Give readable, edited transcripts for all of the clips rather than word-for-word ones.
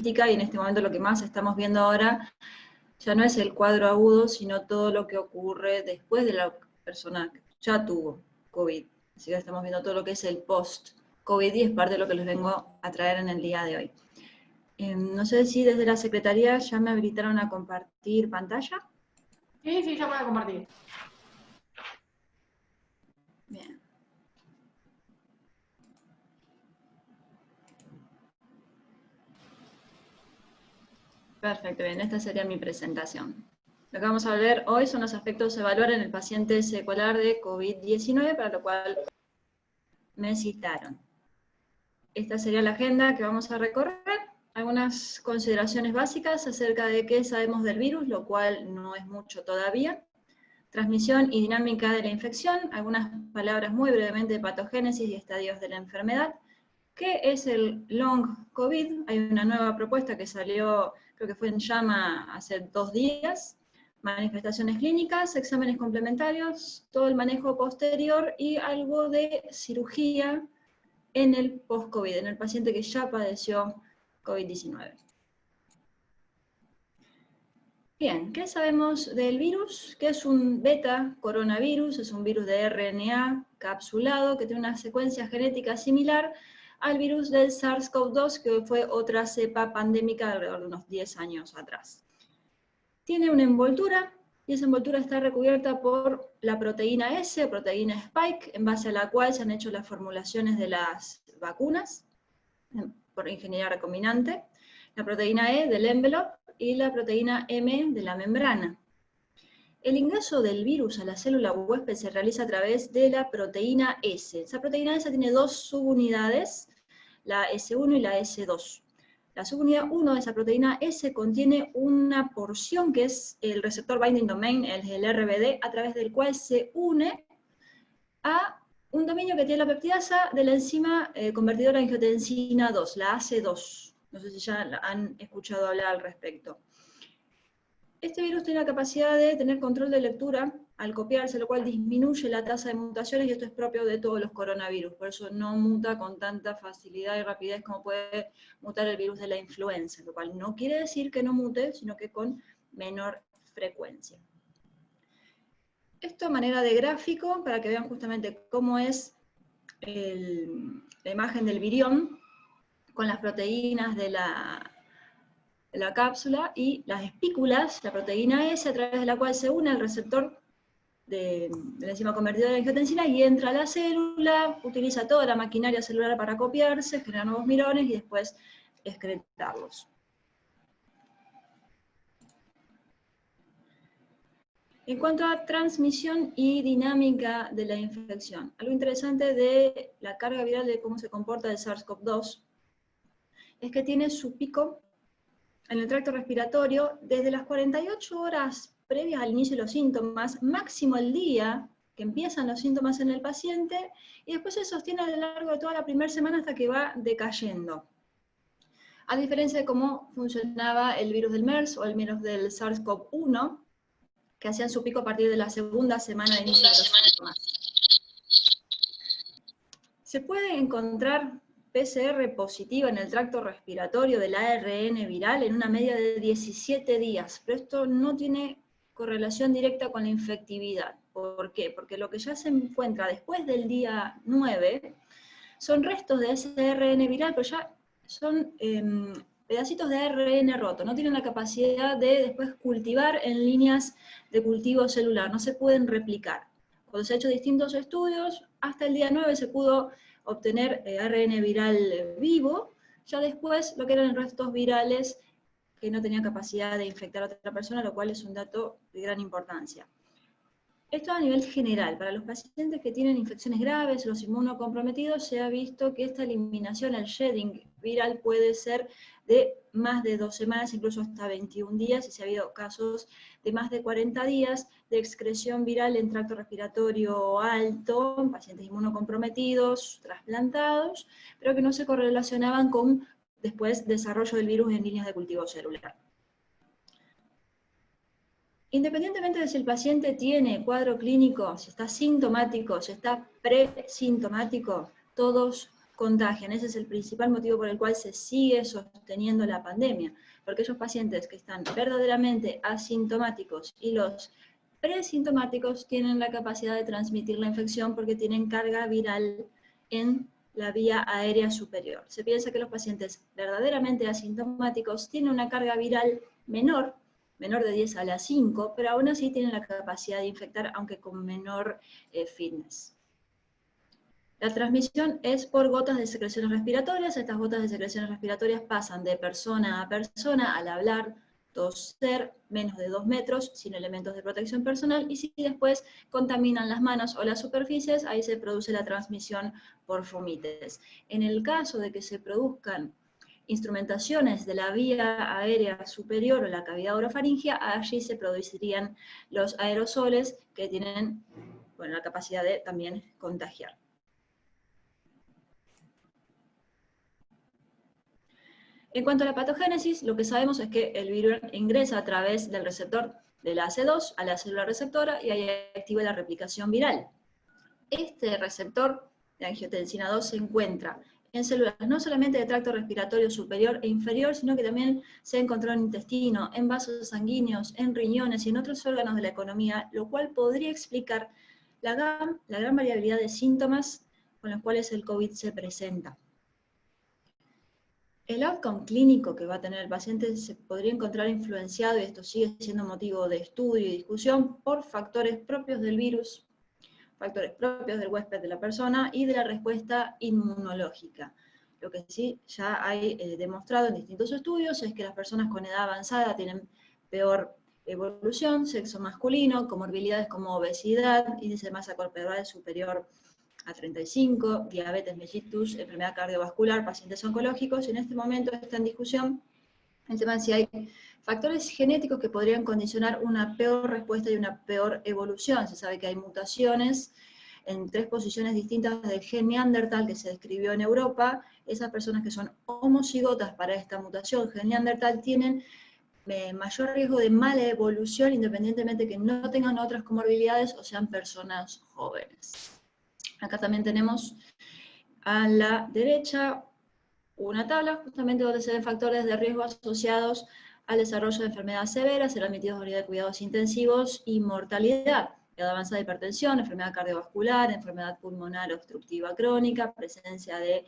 crítica, y en este momento lo que más estamos viendo ahora ya no es el cuadro agudo, sino todo lo que ocurre después de la persona que ya tuvo COVID. Así que estamos viendo todo lo que es el post-COVID y es parte de lo que les vengo a traer en el día de hoy. No sé si desde la Secretaría ya me habilitaron a compartir pantalla. Sí, ya puedo compartir. Bien. Perfecto, bien, esta sería mi presentación. Lo que vamos a ver hoy son los aspectos a evaluar en el paciente secuelar de COVID-19, para lo cual me citaron. Esta sería la agenda que vamos a recorrer. Algunas consideraciones básicas acerca de qué sabemos del virus, lo cual no es mucho todavía. Transmisión y dinámica de la infección, algunas palabras muy brevemente de patogénesis y estadios de la enfermedad. ¿Qué es el long COVID? Hay una nueva propuesta que salió, creo que fue en JAMA hace 2 días. Manifestaciones clínicas, exámenes complementarios, todo el manejo posterior y algo de cirugía en el post-COVID, en el paciente que ya padeció COVID-19. Bien, ¿qué sabemos del virus? Que es un beta coronavirus, es un virus de RNA capsulado que tiene una secuencia genética similar al virus del SARS-CoV-2, que fue otra cepa pandémica de alrededor de unos 10 años atrás. Tiene una envoltura, y esa envoltura está recubierta por la proteína S, proteína Spike, en base a la cual se han hecho las formulaciones de las vacunas, por ingeniería recombinante, la proteína E del envelope y la proteína M de la membrana. El ingreso del virus a la célula huésped se realiza a través de la proteína S. Esa proteína S tiene 2 subunidades, la S1 y la S2. La subunidad 1 de esa proteína S contiene una porción que es el receptor binding domain, el RBD, a través del cual se une a un dominio que tiene la peptidasa de la enzima convertidora de angiotensina 2, la AC2. No sé si ya han escuchado hablar al respecto. Este virus tiene la capacidad de tener control de lectura al copiarse, lo cual disminuye la tasa de mutaciones, y esto es propio de todos los coronavirus, por eso no muta con tanta facilidad y rapidez como puede mutar el virus de la influenza, lo cual no quiere decir que no mute, sino que con menor frecuencia. Esto a manera de gráfico, para que vean justamente cómo es la imagen del virión, con las proteínas de la cápsula y las espículas, la proteína S, a través de la cual se une al receptor de la enzima convertidora de angiotensina y entra a la célula, utiliza toda la maquinaria celular para copiarse, generar nuevos mirones y después excretarlos. En cuanto a transmisión y dinámica de la infección, algo interesante de la carga viral de cómo se comporta el SARS-CoV-2 es que tiene su pico en el tracto respiratorio desde las 48 horas previas al inicio de los síntomas, máximo el día que empiezan los síntomas en el paciente, y después se sostiene a lo largo de toda la primera semana hasta que va decayendo. A diferencia de cómo funcionaba el virus del MERS o el virus del SARS-CoV-1, que hacían su pico a partir de la segunda semana de inicio de los síntomas. Se puede encontrar PCR positiva en el tracto respiratorio del ARN viral en una media de 17 días, pero esto no tiene correlación directa con la infectividad. ¿Por qué? Porque lo que ya se encuentra después del día 9 son restos de ese ARN viral, pero ya son pedacitos de ARN roto, no tienen la capacidad de después cultivar en líneas de cultivo celular, no se pueden replicar. Cuando se han hecho distintos estudios, hasta el día 9 se pudo obtener ARN viral vivo, ya después lo que eran restos virales que no tenían capacidad de infectar a otra persona, lo cual es un dato de gran importancia. Esto a nivel general, para los pacientes que tienen infecciones graves, los inmunocomprometidos, se ha visto que esta eliminación, el shedding viral, puede ser de más de 2 semanas, incluso hasta 21 días, y se ha habido casos de más de 40 días de excreción viral en tracto respiratorio alto, en pacientes inmunocomprometidos, trasplantados, pero que no se correlacionaban con después desarrollo del virus en líneas de cultivo celular. Independientemente de si el paciente tiene cuadro clínico, si está sintomático, si está presintomático, todos contagian. Ese es el principal motivo por el cual se sigue sosteniendo la pandemia, porque aquellos pacientes que están verdaderamente asintomáticos y los presintomáticos tienen la capacidad de transmitir la infección porque tienen carga viral en la vía aérea superior. Se piensa que los pacientes verdaderamente asintomáticos tienen una carga viral menor de 10 a la 5, pero aún así tienen la capacidad de infectar, aunque con menor fitness. La transmisión es por gotas de secreciones respiratorias. Estas gotas de secreciones respiratorias pasan de persona a persona al hablar, toser, menos de 2 metros, sin elementos de protección personal, y si después contaminan las manos o las superficies, ahí se produce la transmisión por fomites. En el caso de que se produzcan instrumentaciones de la vía aérea superior o la cavidad orofaringea, allí se producirían los aerosoles que tienen, bueno, la capacidad de también contagiar. En cuanto a la patogénesis, lo que sabemos es que el virus ingresa a través del receptor de la AC2 a la célula receptora y ahí activa la replicación viral. Este receptor de angiotensina 2 se encuentra en células no solamente de tracto respiratorio superior e inferior, sino que también se encontró en intestino, en vasos sanguíneos, en riñones y en otros órganos de la economía, lo cual podría explicar la gran variabilidad de síntomas con los cuales el COVID se presenta. El outcome clínico que va a tener el paciente se podría encontrar influenciado, y esto sigue siendo motivo de estudio y discusión, por factores propios del virus, factores propios del huésped de la persona y de la respuesta inmunológica. Lo que sí ya hay demostrado en distintos estudios es que las personas con edad avanzada tienen peor evolución, sexo masculino, comorbilidades como obesidad, índice de masa corporal superior a 35, diabetes mellitus, enfermedad cardiovascular, pacientes oncológicos, y en este momento está en discusión el tema de si hay factores genéticos que podrían condicionar una peor respuesta y una peor evolución. Se sabe que hay mutaciones en 3 posiciones distintas del gen Neandertal que se describió en Europa. Esas personas que son homocigotas para esta mutación gen Neandertal tienen mayor riesgo de mala evolución, independientemente que no tengan otras comorbilidades o sean personas jóvenes. Acá también tenemos a la derecha una tabla justamente donde se ven factores de riesgo asociados al desarrollo de enfermedades severas, ser admitidos a unidad de cuidados intensivos y mortalidad, edad avanzada de hipertensión, enfermedad cardiovascular, enfermedad pulmonar obstructiva crónica, presencia de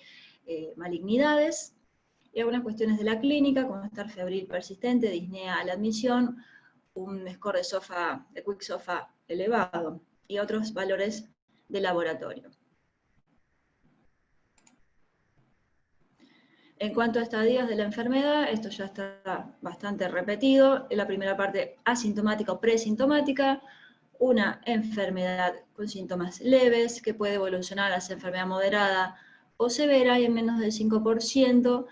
malignidades, y algunas cuestiones de la clínica, como estar febril persistente, disnea a la admisión, un score de Quick SOFA elevado, y otros valores de laboratorio. En cuanto a estadios de la enfermedad, esto ya está bastante repetido. En la primera parte, asintomática o presintomática, una enfermedad con síntomas leves que puede evolucionar hacia enfermedad moderada o severa y en menos del 5%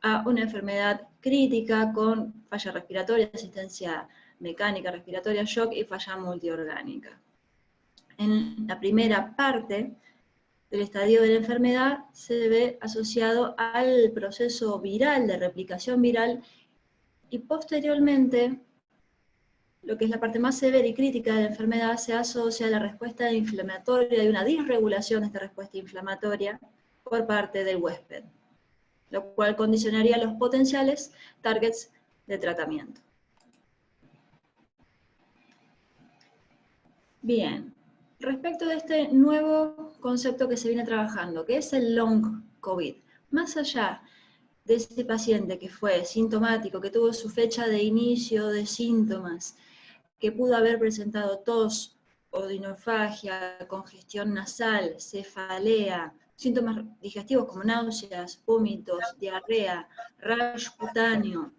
a una enfermedad crítica con falla respiratoria, asistencia mecánica respiratoria, shock y falla multiorgánica. En la primera parte del estadio de la enfermedad se ve asociado al proceso viral, de replicación viral, y posteriormente, lo que es la parte más severa y crítica de la enfermedad, se asocia a la respuesta inflamatoria y una disregulación de esta respuesta inflamatoria por parte del huésped, lo cual condicionaría los potenciales targets de tratamiento. Bien. Respecto de este nuevo concepto que se viene trabajando, que es el long COVID, más allá de ese paciente que fue sintomático, que tuvo su fecha de inicio de síntomas, que pudo haber presentado tos, odinofagia, congestión nasal, cefalea, síntomas digestivos como náuseas, vómitos, diarrea, rash cutáneo,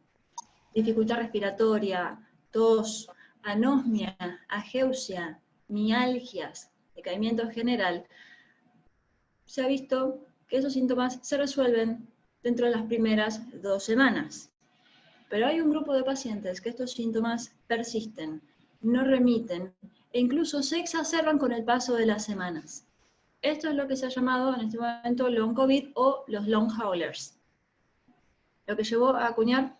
dificultad respiratoria, tos, anosmia, ageusia, mialgias, decaimiento general, se ha visto que esos síntomas se resuelven dentro de las primeras 2 semanas. Pero hay un grupo de pacientes que estos síntomas persisten, no remiten, e incluso se exacerban con el paso de las semanas. Esto es lo que se ha llamado en este momento long COVID o los long haulers, lo que llevó a acuñar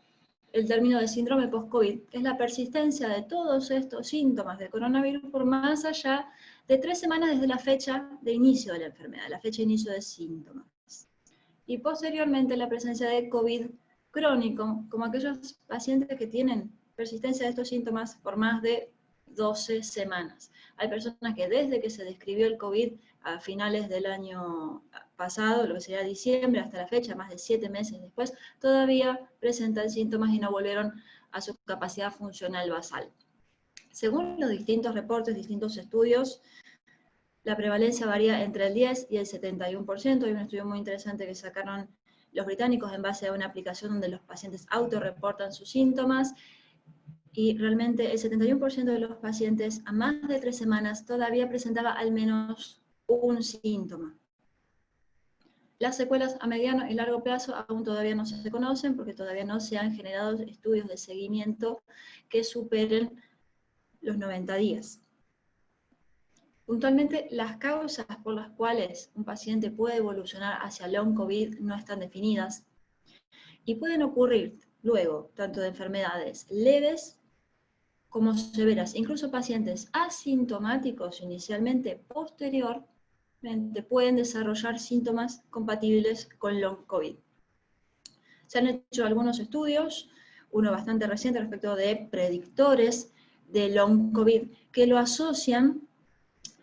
el término de síndrome post-COVID, que es la persistencia de todos estos síntomas de coronavirus por más allá de 3 semanas desde la fecha de inicio de la enfermedad, la fecha de inicio de síntomas. y posteriormente la presencia de COVID crónico, como aquellos pacientes que tienen persistencia de estos síntomas por más de 12 semanas. Hay personas que desde que se describió el COVID a finales del año pasado, lo que sería diciembre, hasta la fecha, más de 7 meses después, todavía presentan síntomas y no volvieron a su capacidad funcional basal. Según los distintos reportes, distintos estudios, la prevalencia varía entre el 10 y el 71%. Hay un estudio muy interesante que sacaron los británicos en base a una aplicación donde los pacientes autorreportan sus síntomas, y realmente el 71% de los pacientes a más de 3 semanas todavía presentaba al menos un síntoma. Las secuelas a mediano y largo plazo aún todavía no se conocen porque todavía no se han generado estudios de seguimiento que superen los 90 días. Puntualmente, las causas por las cuales un paciente puede evolucionar hacia long COVID no están definidas y pueden ocurrir luego tanto de enfermedades leves como severas. Incluso pacientes asintomáticos inicialmente, posteriormente pueden desarrollar síntomas compatibles con long COVID. Se han hecho algunos estudios, uno bastante reciente respecto de predictores de long COVID, que lo asocian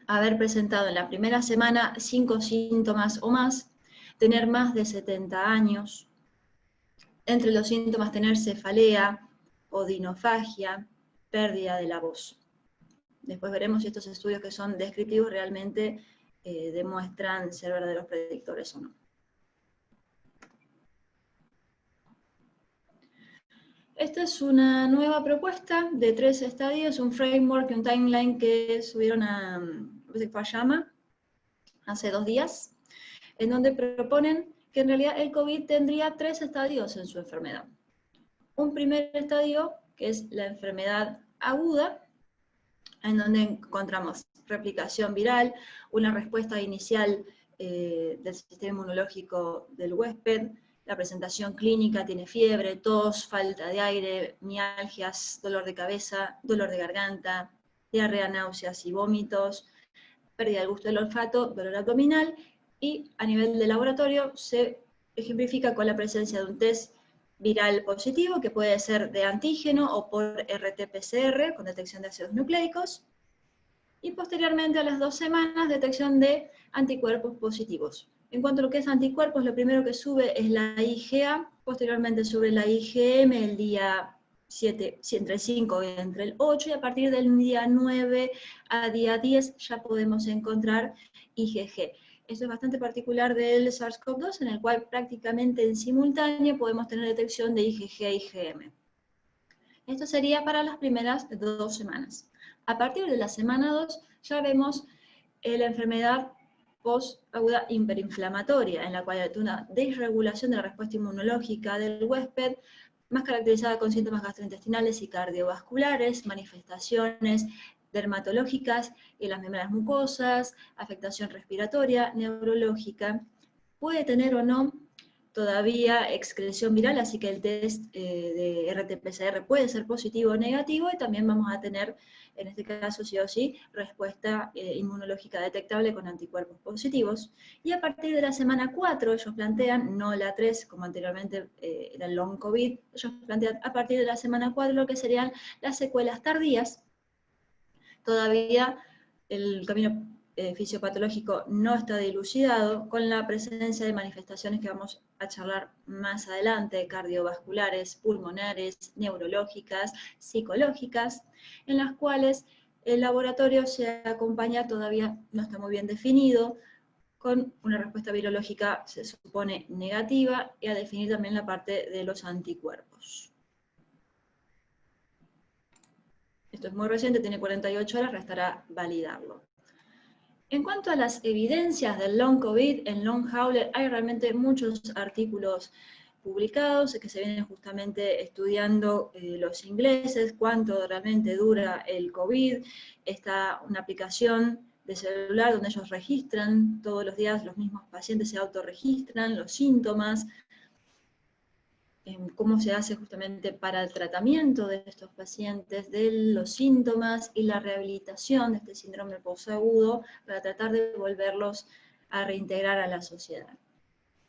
a haber presentado en la primera semana 5 síntomas o más, tener más de 70 años, entre los síntomas tener cefalea, odinofagia, pérdida de la voz. Después veremos si estos estudios que son descriptivos realmente demuestran ser verdaderos predictores o no. Esta es una nueva propuesta de 3 estadios, un framework y un timeline que subieron a Llama hace 2 días, en donde proponen que en realidad el COVID tendría 3 estadios en su enfermedad. Un primer estadio, que es la enfermedad aguda, en donde encontramos replicación viral, una respuesta inicial del sistema inmunológico del huésped, la presentación clínica, tiene fiebre, tos, falta de aire, mialgias, dolor de cabeza, dolor de garganta, diarrea, náuseas y vómitos, pérdida del gusto del olfato, dolor abdominal, y a nivel de laboratorio se ejemplifica con la presencia de un test viral positivo, que puede ser de antígeno o por RT-PCR, con detección de ácidos nucleicos, y posteriormente a las 2 semanas, detección de anticuerpos positivos. En cuanto a lo que es anticuerpos, lo primero que sube es la IgA, posteriormente sube la IgM el día 7, entre el 5 y entre el 8, y a partir del día 9 a día 10 ya podemos encontrar IgG. Esto es bastante particular del SARS-CoV-2, en el cual prácticamente en simultáneo podemos tener detección de IgG e IgM. Esto sería para las primeras 2 semanas. A partir de la semana 2 ya vemos la enfermedad post-aguda hiperinflamatoria, en la cual hay una desregulación de la respuesta inmunológica del huésped, más caracterizada con síntomas gastrointestinales y cardiovasculares, manifestaciones dermatológicas y las membranas mucosas, afectación respiratoria, neurológica. Puede tener o no todavía excreción viral, así que el test de RT-PCR puede ser positivo o negativo, y también vamos a tener, en este caso sí o sí, respuesta inmunológica detectable con anticuerpos positivos. Y a partir de la semana 4, ellos plantean, no la 3, como anteriormente era el long COVID, ellos plantean a partir de la semana 4 lo que serían las secuelas tardías. Todavía el camino fisiopatológico no está dilucidado, con la presencia de manifestaciones que vamos a charlar más adelante, cardiovasculares, pulmonares, neurológicas, psicológicas, en las cuales el laboratorio se acompaña, todavía no está muy bien definido, con una respuesta virológica se supone negativa, y a definir también la parte de los anticuerpos. Esto es muy reciente, tiene 48 horas, restará validarlo. En cuanto a las evidencias del long COVID, en long hauler hay realmente muchos artículos publicados que se vienen justamente estudiando los ingleses, cuánto realmente dura el COVID. Está una aplicación de celular donde ellos registran todos los días, los mismos pacientes se autorregistran los síntomas, cómo se hace justamente para el tratamiento de estos pacientes, de los síntomas y la rehabilitación de este síndrome posagudo para tratar de volverlos a reintegrar a la sociedad.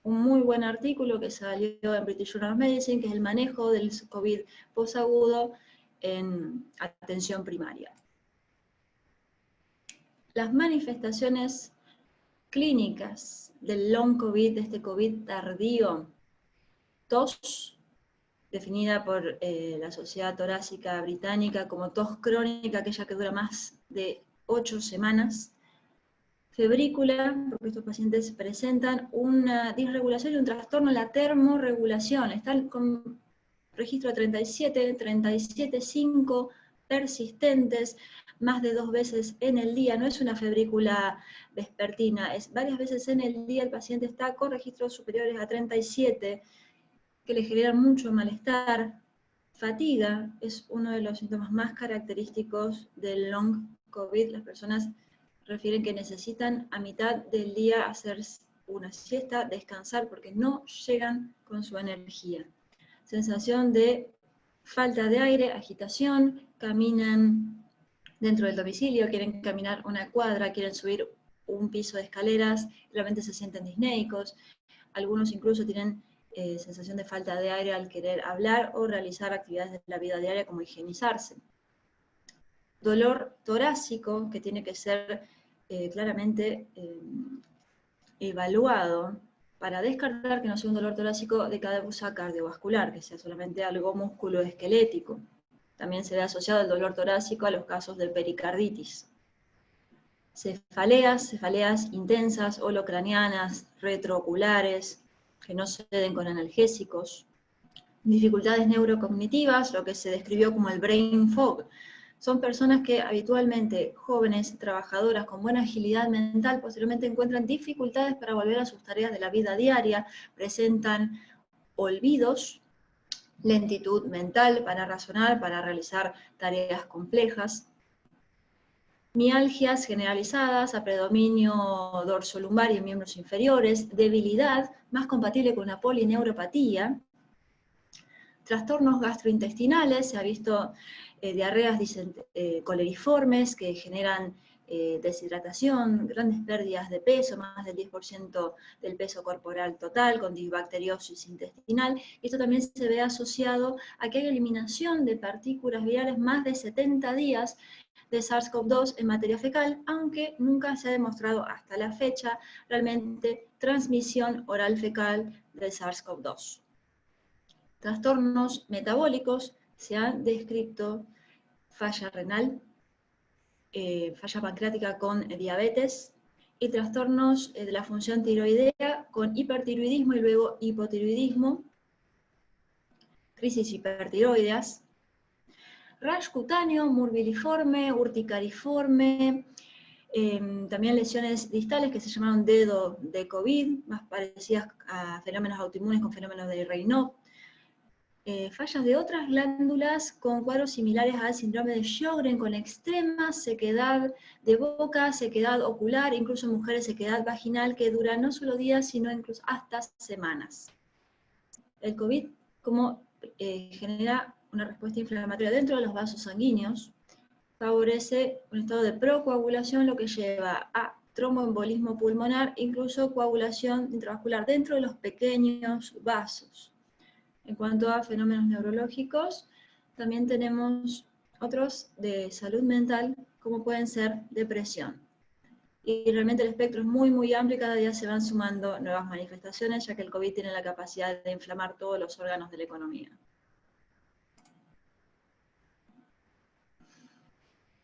un muy buen artículo que salió en British Journal of Medicine, que es el manejo del COVID posagudo en atención primaria. Las manifestaciones clínicas del long COVID, de este COVID tardío: tos, definida por la Sociedad Torácica Británica como tos crónica, aquella que dura más de 8 semanas, febrícula, porque estos pacientes presentan una disregulación y un trastorno en la termorregulación, están con registro de 37,5 persistentes, más de 2 veces en el día, no es una febrícula vespertina, es varias veces en el día el paciente está con registros superiores a 37, que le generan mucho malestar. Fatiga es uno de los síntomas más característicos del long COVID. Las personas refieren que necesitan a mitad del día hacer una siesta, descansar, porque no llegan con su energía. Sensación de falta de aire, agitación, caminan dentro del domicilio, quieren caminar una cuadra, quieren subir un piso de escaleras, realmente se sienten disnéicos. Algunos incluso tienen sensación de falta de aire al querer hablar o realizar actividades de la vida diaria como higienizarse. Dolor torácico, que tiene que ser claramente evaluado para descartar que no sea un dolor torácico de causa cardiovascular, que sea solamente algo musculoesquelético. También se ve asociado el dolor torácico a los casos de pericarditis. Cefaleas intensas, holocranianas, retrooculares, que no ceden con analgésicos. Dificultades neurocognitivas, lo que se describió como el brain fog. Son personas que habitualmente, jóvenes, trabajadoras, con buena agilidad mental, posteriormente encuentran dificultades para volver a sus tareas de la vida diaria, presentan olvidos, lentitud mental para razonar, para realizar tareas complejas, mialgias generalizadas, a predominio dorsolumbar y en miembros inferiores, debilidad, más compatible con una polineuropatía, trastornos gastrointestinales, se ha visto diarreas coleriformes que generan deshidratación, grandes pérdidas de peso, más del 10% del peso corporal total, con disbacteriosis intestinal. Y esto también se ve asociado a que hay eliminación de partículas virales más de 70 días de SARS-CoV-2 en materia fecal, aunque nunca se ha demostrado hasta la fecha realmente transmisión oral fecal del SARS-CoV-2. Trastornos metabólicos, se han descrito falla renal, falla pancreática con diabetes, y trastornos de la función tiroidea con hipertiroidismo y luego hipotiroidismo, crisis hipertiroideas, rash cutáneo, morbiliforme, urticariforme, también lesiones distales que se llamaron dedo de COVID, más parecidas a fenómenos autoinmunes con fenómenos de Raynaud, fallas de otras glándulas con cuadros similares al síndrome de Sjögren, con extrema sequedad de boca, sequedad ocular, incluso en mujeres sequedad vaginal que dura no solo días, sino incluso hasta semanas. El COVID, como genera una respuesta inflamatoria dentro de los vasos sanguíneos, favorece un estado de procoagulación, lo que lleva a tromboembolismo pulmonar, incluso coagulación intravascular dentro de los pequeños vasos. En cuanto a fenómenos neurológicos, también tenemos otros de salud mental, como pueden ser depresión. Y realmente el espectro es muy, muy amplio y cada día se van sumando nuevas manifestaciones, ya que el COVID tiene la capacidad de inflamar todos los órganos de la economía.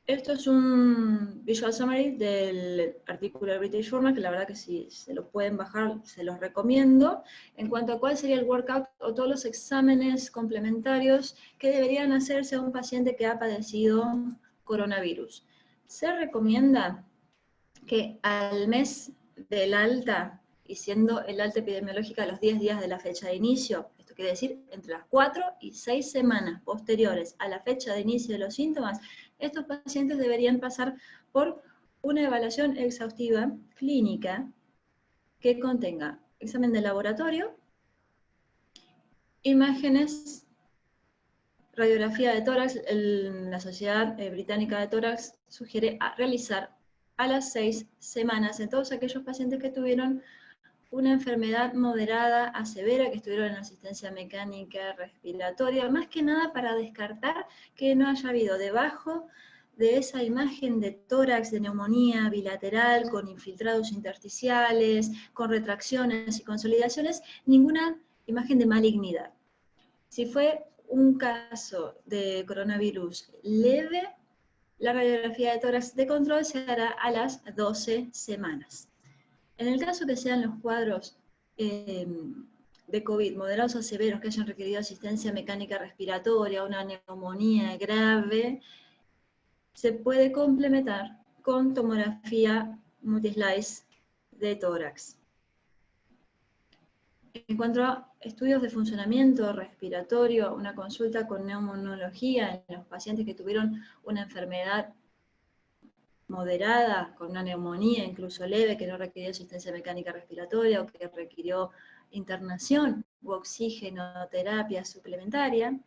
Esto es un visual summary del artículo de British Journal, que la verdad que si se lo pueden bajar, se los recomiendo, en cuanto a cuál sería el workout o todos los exámenes complementarios que deberían hacerse a un paciente que ha padecido coronavirus. Se recomienda que al mes del alta, y siendo el alta epidemiológica los 10 días de la fecha de inicio, esto quiere decir entre las 4 y 6 semanas posteriores a la fecha de inicio de los síntomas, estos pacientes deberían pasar por una evaluación exhaustiva clínica que contenga examen de laboratorio, imágenes, radiografía de tórax. La Sociedad Británica de Tórax sugiere realizar a las 6 semanas en todos aquellos pacientes que tuvieron una enfermedad moderada a severa que estuvieron en asistencia mecánica respiratoria, más que nada para descartar que no haya habido debajo de esa imagen de tórax, de neumonía bilateral, con infiltrados intersticiales, con retracciones y consolidaciones, ninguna imagen de malignidad. Si fue un caso de coronavirus leve, la radiografía de tórax de control se hará a las 12 semanas. En el caso que sean los cuadros de COVID moderados a severos que hayan requerido asistencia mecánica respiratoria, una neumonía grave, se puede complementar con tomografía multislice de tórax. En cuanto a estudios de funcionamiento respiratorio, una consulta con neumonología en los pacientes que tuvieron una enfermedad moderada, con una neumonía incluso leve, que no requirió asistencia mecánica respiratoria o que requirió internación u oxigenoterapia suplementaria,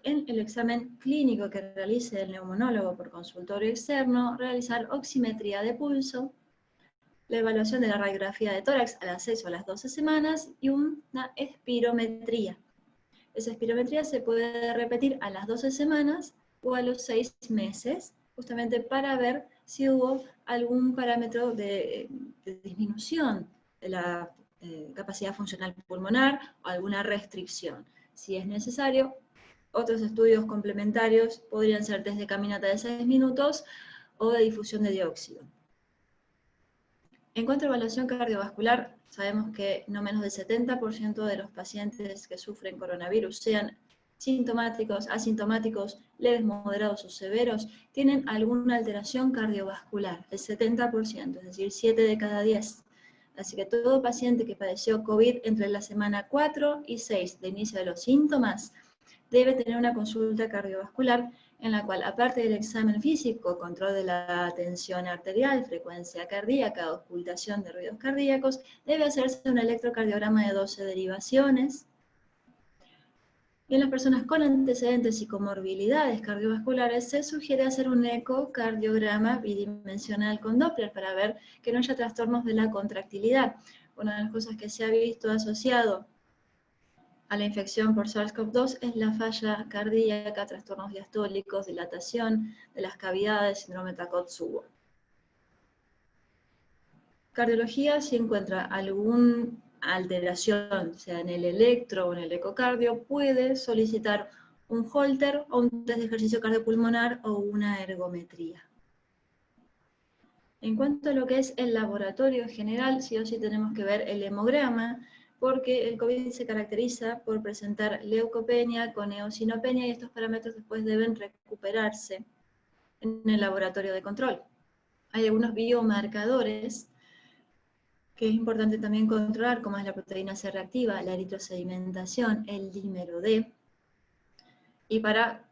en el examen clínico que realice el neumonólogo por consultorio externo, realizar oximetría de pulso, la evaluación de la radiografía de tórax a las 6 o a las 12 semanas y una espirometría. Esa espirometría se puede repetir a las 12 semanas o a los 6 meses, justamente para ver si hubo algún parámetro de disminución de la capacidad funcional pulmonar o alguna restricción. Si es necesario, otros estudios complementarios podrían ser test de caminata de 6 minutos o de difusión de dióxido. En cuanto a evaluación cardiovascular, sabemos que no menos del 70% de los pacientes que sufren coronavirus, sean sintomáticos, asintomáticos, leves, moderados o severos, tienen alguna alteración cardiovascular, el 70%, es decir, 7 de cada 10. Así que todo paciente que padeció COVID entre la semana 4 y 6 de inicio de los síntomas debe tener una consulta cardiovascular en la cual, aparte del examen físico, control de la tensión arterial, frecuencia cardíaca, ocultación de ruidos cardíacos, debe hacerse un electrocardiograma de 12 derivaciones. Y en las personas con antecedentes y comorbilidades cardiovasculares se sugiere hacer un ecocardiograma bidimensional con Doppler para ver que no haya trastornos de la contractilidad. Una de las cosas que se ha visto asociado a la infección por SARS-CoV-2 es la falla cardíaca, trastornos diastólicos, dilatación de las cavidades, síndrome Takotsubo. Cardiología, si encuentra alguna alteración, sea en el electro o en el ecocardio, puede solicitar un Holter o un test de ejercicio cardiopulmonar o una ergometría. En cuanto a lo que es el laboratorio general, sí o sí tenemos que ver el hemograma, porque el COVID se caracteriza por presentar leucopenia con eosinopenia y estos parámetros después deben recuperarse en el laboratorio de control. Hay algunos biomarcadores que es importante también controlar, como es la proteína C reactiva, la eritrosedimentación, el dímero D. Y para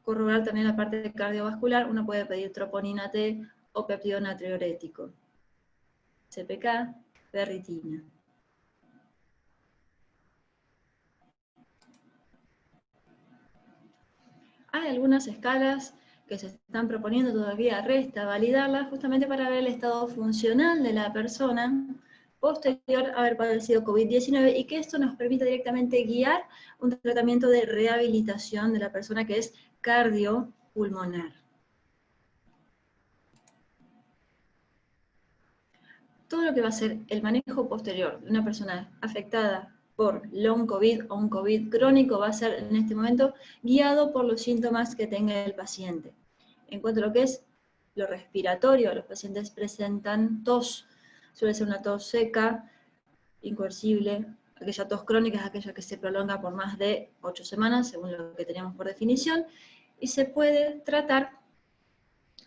corroborar también la parte cardiovascular, uno puede pedir troponina T o péptido natriurético, CPK, ferritina. Hay algunas escalas que se están proponiendo todavía validarlas justamente para ver el estado funcional de la persona posterior a haber padecido COVID-19 y que esto nos permita directamente guiar un tratamiento de rehabilitación de la persona que es cardiopulmonar. Todo lo que va a ser el manejo posterior de una persona afectada por long COVID o un COVID crónico va a ser en este momento guiado por los síntomas que tenga el paciente. En cuanto a lo que es lo respiratorio, los pacientes presentan tos, suele ser una tos seca, incoercible, aquella tos crónica es aquella que se prolonga por más de 8 semanas, según lo que teníamos por definición, y se puede tratar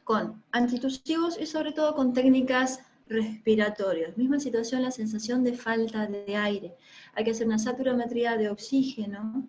con antitusivos y sobre todo con técnicas respiratorias. Misma situación, la sensación de falta de aire. Hay que hacer una saturometría de oxígeno,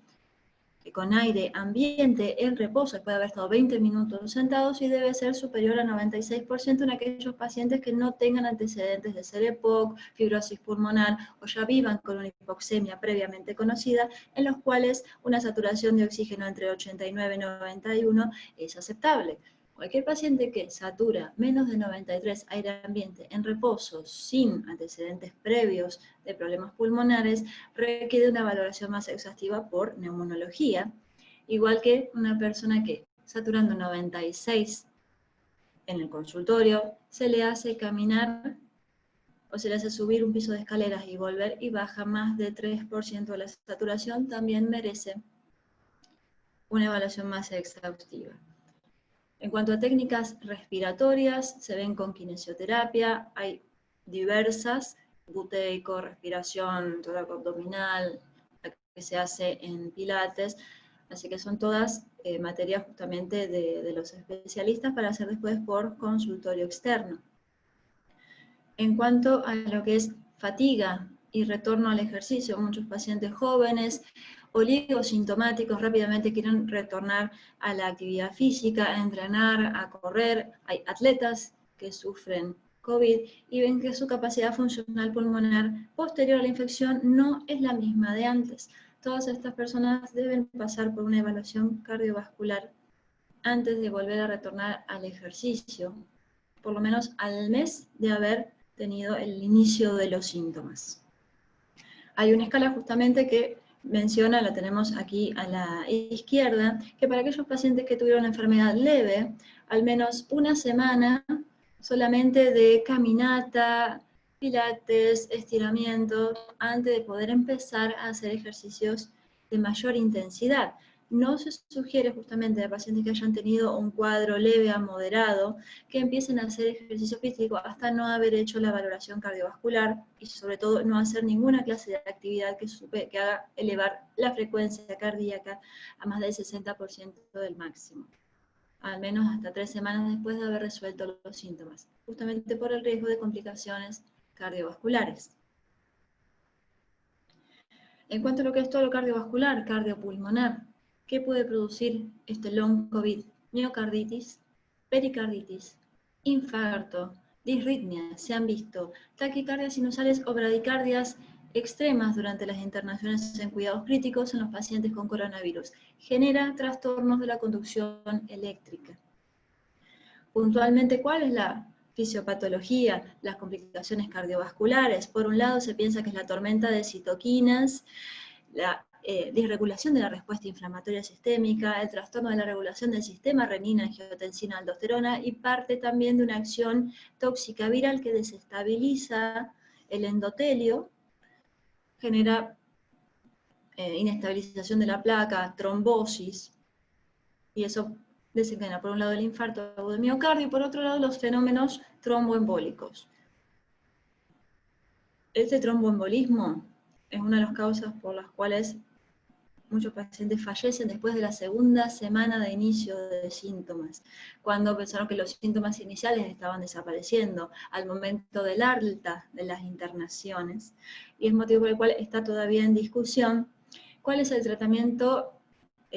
que con aire ambiente en reposo, puede haber estado 20 minutos sentados y debe ser superior al 96% en aquellos pacientes que no tengan antecedentes de ser EPOC, fibrosis pulmonar o ya vivan con una hipoxemia previamente conocida, en los cuales una saturación de oxígeno entre 89 y 91 es aceptable. Cualquier paciente que satura menos de 93 aire ambiente en reposo sin antecedentes previos de problemas pulmonares requiere una valoración más exhaustiva por neumonología, igual que una persona que saturando 96 en el consultorio se le hace caminar o se le hace subir un piso de escaleras y volver y baja más de 3% de la saturación, también merece una evaluación más exhaustiva. En cuanto a técnicas respiratorias, se ven con kinesioterapia, hay diversas, buteico, respiración tóraco-abdominal, la que se hace en pilates, así que son todas materias justamente de los especialistas para hacer después por consultorio externo. En cuanto a lo que es fatiga y retorno al ejercicio, muchos pacientes jóvenes oligosintomáticos rápidamente quieren retornar a la actividad física, a entrenar, a correr. Hay atletas que sufren COVID y ven que su capacidad funcional pulmonar posterior a la infección no es la misma de antes. Todas estas personas deben pasar por una evaluación cardiovascular antes de volver a retornar al ejercicio, por lo menos al mes de haber tenido el inicio de los síntomas. Hay una escala justamente que menciona, la tenemos aquí a la izquierda, que para aquellos pacientes que tuvieron enfermedad leve, al menos una semana solamente de caminata, pilates, estiramientos, antes de poder empezar a hacer ejercicios de mayor intensidad. No se sugiere justamente a pacientes que hayan tenido un cuadro leve a moderado que empiecen a hacer ejercicio físico hasta no haber hecho la valoración cardiovascular y sobre todo no hacer ninguna clase de actividad que haga elevar la frecuencia cardíaca a más del 60% del máximo, al menos hasta 3 semanas después de haber resuelto los síntomas, justamente por el riesgo de complicaciones cardiovasculares. En cuanto a lo que es todo lo cardiovascular, cardiopulmonar, ¿qué puede producir este long COVID? Miocarditis, pericarditis, infarto, disritmia, se han visto taquicardias sinusales o bradicardias extremas durante las internaciones en cuidados críticos en los pacientes con coronavirus. Genera trastornos de la conducción eléctrica. Puntualmente, ¿cuál es la fisiopatología? Las complicaciones cardiovasculares. Por un lado, se piensa que es la tormenta de citoquinas, la disregulación de la respuesta inflamatoria sistémica, el trastorno de la regulación del sistema renina, angiotensina, aldosterona y parte también de una acción tóxica viral que desestabiliza el endotelio, genera inestabilización de la placa, trombosis, y eso desencadena por un lado el infarto agudo del miocardio y por otro lado los fenómenos tromboembólicos. Este tromboembolismo es una de las causas por las cuales muchos pacientes fallecen después de la segunda semana de inicio de síntomas, cuando pensaron que los síntomas iniciales estaban desapareciendo al momento del alta de las internaciones. Y es motivo por el cual está todavía en discusión cuál es el tratamiento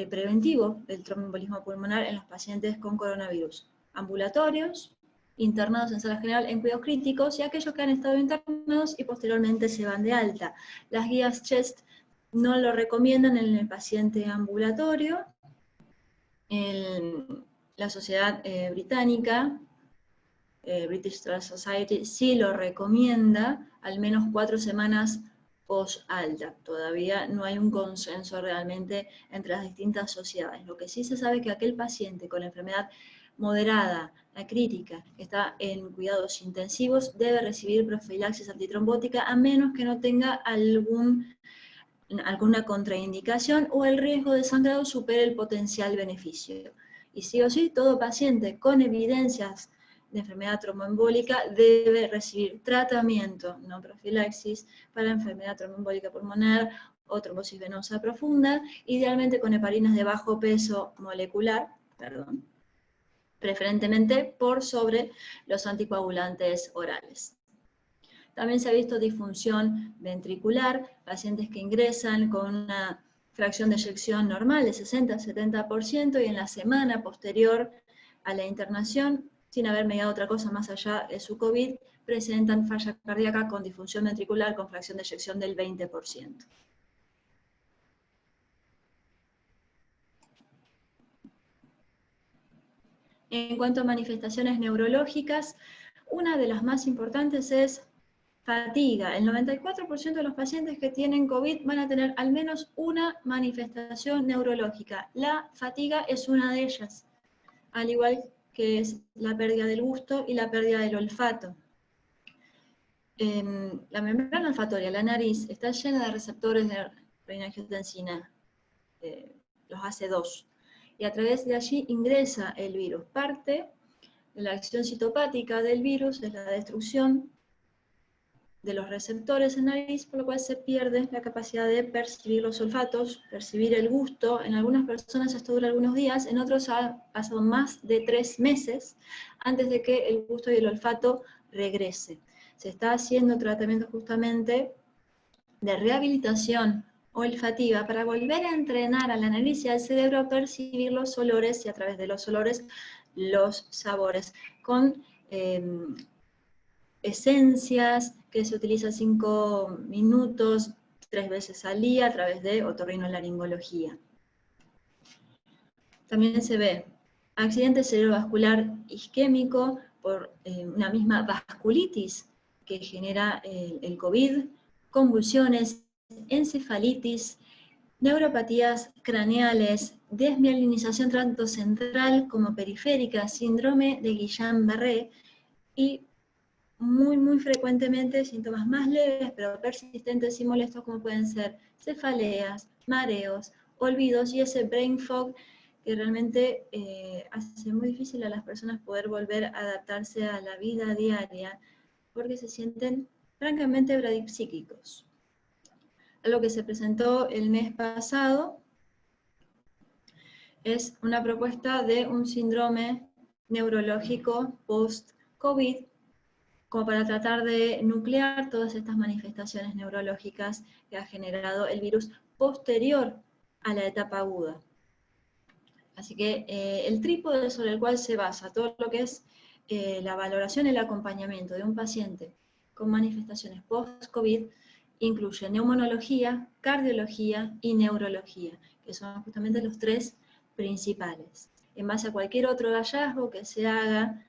preventivo del tromboembolismo pulmonar en los pacientes con coronavirus. Ambulatorios, internados en sala general en cuidados críticos y aquellos que han estado internados y posteriormente se van de alta. Las guías CHEST no lo recomiendan en el paciente ambulatorio. La sociedad británica, British Thoracic Society, sí lo recomienda, al menos 4 semanas post-alta. Todavía no hay un consenso realmente entre las distintas sociedades. Lo que sí se sabe es que aquel paciente con la enfermedad moderada, la crítica, que está en cuidados intensivos, debe recibir profilaxis antitrombótica a menos que no tenga alguna contraindicación o el riesgo de sangrado supere el potencial beneficio. Y sí o sí, todo paciente con evidencias de enfermedad tromboembólica debe recibir tratamiento, no profilaxis, para enfermedad tromboembólica pulmonar o trombosis venosa profunda, idealmente con heparinas de bajo peso molecular, preferentemente por sobre los anticoagulantes orales. También se ha visto disfunción ventricular, pacientes que ingresan con una fracción de eyección normal de 60-70% y en la semana posterior a la internación, sin haber mediado otra cosa más allá de su COVID, presentan falla cardíaca con disfunción ventricular con fracción de eyección del 20%. En cuanto a manifestaciones neurológicas, una de las más importantes es fatiga. El 94% de los pacientes que tienen COVID van a tener al menos una manifestación neurológica. La fatiga es una de ellas, al igual que es la pérdida del gusto y la pérdida del olfato. La membrana olfatoria, la nariz, está llena de receptores de reina-angiotensina, los AC2, y a través de allí ingresa el virus. Parte de la acción citopática del virus es la destrucción de los receptores en nariz, por lo cual se pierde la capacidad de percibir los olfatos, percibir el gusto. En algunas personas esto dura algunos días, en otros ha pasado más de 3 meses antes de que el gusto y el olfato regrese. Se está haciendo tratamiento justamente de rehabilitación olfativa para volver a entrenar a la nariz y al cerebro a percibir los olores y a través de los olores los sabores, con esencias que se utilizan 5 minutos, 3 veces al día a través de otorrinolaringología. También se ve accidente cerebrovascular isquémico por una misma vasculitis que genera el COVID, convulsiones, encefalitis, neuropatías craneales, desmielinización tanto central como periférica, síndrome de Guillain-Barré y muy frecuentemente síntomas más leves pero persistentes y molestos como pueden ser cefaleas, mareos, olvidos y ese brain fog que realmente hace muy difícil a las personas poder volver a adaptarse a la vida diaria porque se sienten francamente bradipsíquicos. Algo que se presentó el mes pasado es una propuesta de un síndrome neurológico post-COVID, como para tratar de nuclear todas estas manifestaciones neurológicas que ha generado el virus posterior a la etapa aguda. Así que el trípode sobre el cual se basa todo lo que es la valoración y el acompañamiento de un paciente con manifestaciones post-COVID incluye neumonología, cardiología y neurología, que son justamente los 3 principales. En base a cualquier otro hallazgo que se haga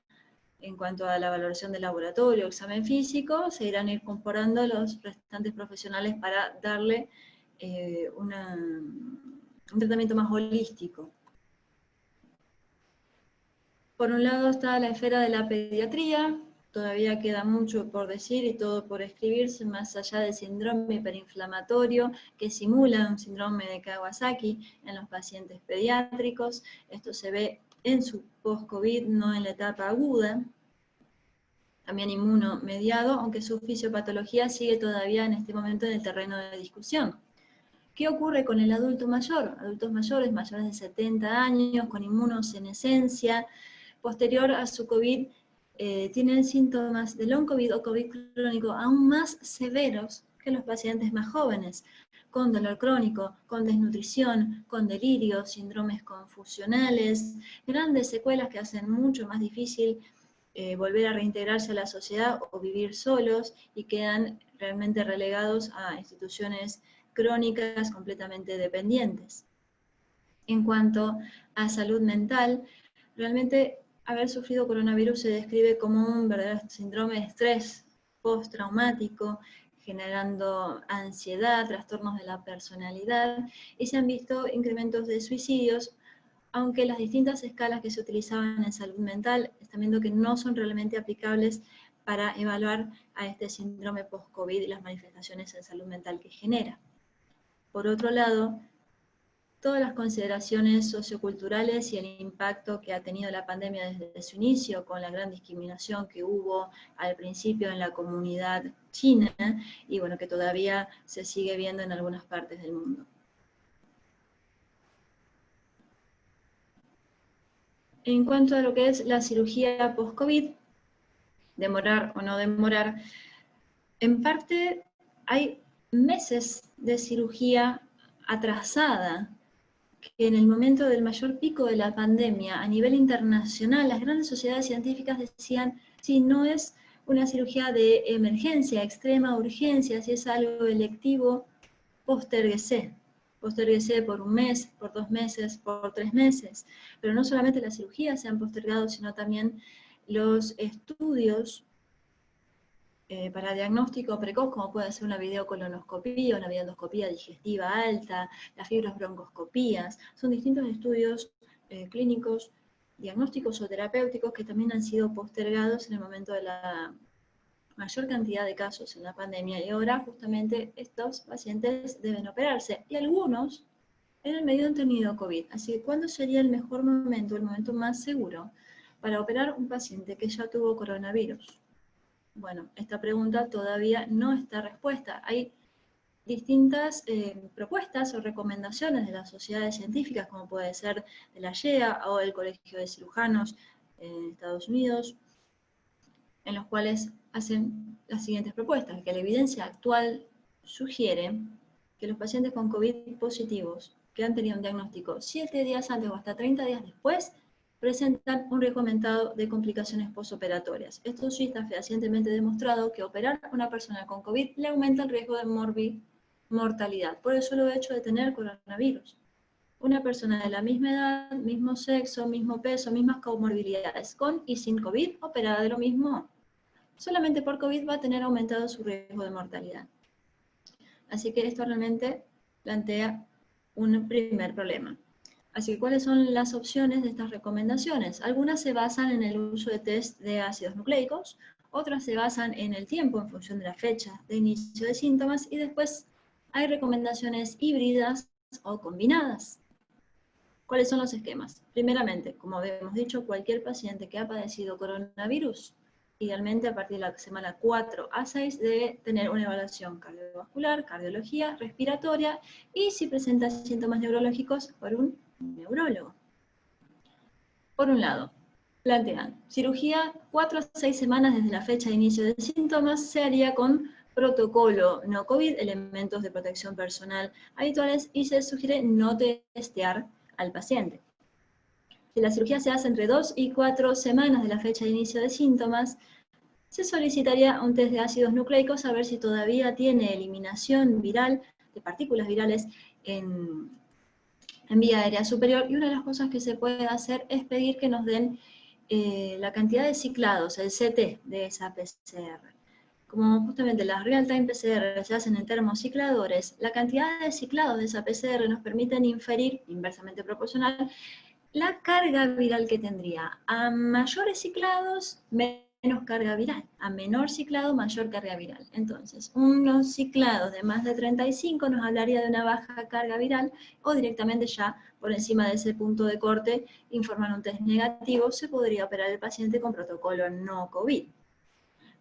en cuanto a la valoración del laboratorio, examen físico, se irán incorporando los restantes profesionales para darle un tratamiento más holístico. Por un lado está la esfera de la pediatría, todavía queda mucho por decir y todo por escribirse, más allá del síndrome hiperinflamatorio que simula un síndrome de Kawasaki en los pacientes pediátricos. Esto se ve en su post-COVID, no en la etapa aguda. También inmunomediado, aunque su fisiopatología sigue todavía en este momento en el terreno de discusión. ¿Qué ocurre con el adulto mayor? Adultos mayores de 70 años, con inmunosenescencia, posterior a su COVID, tienen síntomas de long COVID o COVID crónico aún más severos que los pacientes más jóvenes, con dolor crónico, con desnutrición, con delirio, síndromes confusionales, grandes secuelas que hacen mucho más difícil volver a reintegrarse a la sociedad o vivir solos y quedan realmente relegados a instituciones crónicas completamente dependientes. En cuanto a salud mental, realmente haber sufrido coronavirus se describe como un verdadero síndrome de estrés postraumático, generando ansiedad, trastornos de la personalidad, y se han visto incrementos de suicidios, aunque las distintas escalas que se utilizaban en salud mental están viendo que no son realmente aplicables para evaluar a este síndrome post-COVID y las manifestaciones en salud mental que genera. Por otro lado, todas las consideraciones socioculturales y el impacto que ha tenido la pandemia desde su inicio, con la gran discriminación que hubo al principio en la comunidad china, y bueno, que todavía se sigue viendo en algunas partes del mundo. En cuanto a lo que es la cirugía post-COVID, demorar o no demorar, en parte hay meses de cirugía atrasada, que en el momento del mayor pico de la pandemia a nivel internacional, las grandes sociedades científicas decían, si no es una cirugía de emergencia, extrema urgencia, si es algo electivo, posterguese. Postérguese por 1 mes, por 2 meses, por 3 meses. Pero no solamente las cirugías se han postergado, sino también los estudios para diagnóstico precoz, como puede ser una videocolonoscopía, una videoendoscopía digestiva alta, las fibrobroncoscopías. Son distintos estudios clínicos, diagnósticos o terapéuticos que también han sido postergados en el momento de la mayor cantidad de casos en la pandemia, y ahora justamente estos pacientes deben operarse, y algunos en el medio han tenido COVID. Así que, ¿cuándo sería el mejor momento, el momento más seguro para operar un paciente que ya tuvo coronavirus? Bueno, esta pregunta todavía no está respuesta. Hay distintas propuestas o recomendaciones de las sociedades científicas, como puede ser de la IEA o el Colegio de Cirujanos en Estados Unidos, en los cuales hacen las siguientes propuestas: que la evidencia actual sugiere que los pacientes con COVID positivos que han tenido un diagnóstico 7 días antes o hasta 30 días después presentan un riesgo aumentado de complicaciones posoperatorias. Esto sí está fehacientemente demostrado, que operar a una persona con COVID le aumenta el riesgo de mortalidad por el solo hecho de tener coronavirus. Una persona de la misma edad, mismo sexo, mismo peso, mismas comorbilidades, con y sin COVID, operada de lo mismo, solamente por COVID va a tener aumentado su riesgo de mortalidad. Así que esto realmente plantea un primer problema. Así que, ¿cuáles son las opciones de estas recomendaciones? Algunas se basan en el uso de test de ácidos nucleicos, otras se basan en el tiempo en función de la fecha de inicio de síntomas, y después hay recomendaciones híbridas o combinadas. ¿Cuáles son los esquemas? Primeramente, como habíamos dicho, cualquier paciente que ha padecido coronavirus, idealmente a partir de la semana 4 a 6, debe tener una evaluación cardiovascular, cardiología, respiratoria, y si presenta síntomas neurológicos, por un neurólogo. Por un lado, plantean cirugía 4 a 6 semanas desde la fecha de inicio de síntomas, se haría con protocolo no COVID, elementos de protección personal habituales, y se sugiere no testear al paciente. Si la cirugía se hace entre 2 y 4 semanas de la fecha de inicio de síntomas, se solicitaría un test de ácidos nucleicos a ver si todavía tiene eliminación viral de partículas virales en vía aérea superior, y una de las cosas que se puede hacer es pedir que nos den la cantidad de ciclados, el CT de esa PCR. Como justamente las real-time PCR se hacen en termocicladores, la cantidad de ciclados de esa PCR nos permiten inferir, inversamente proporcional, la carga viral que tendría. A mayores ciclados, menos carga viral. A menor ciclado, mayor carga viral. Entonces, unos ciclados de más de 35 nos hablaría de una baja carga viral, o directamente ya por encima de ese punto de corte informan un test negativo, se podría operar el paciente con protocolo no COVID.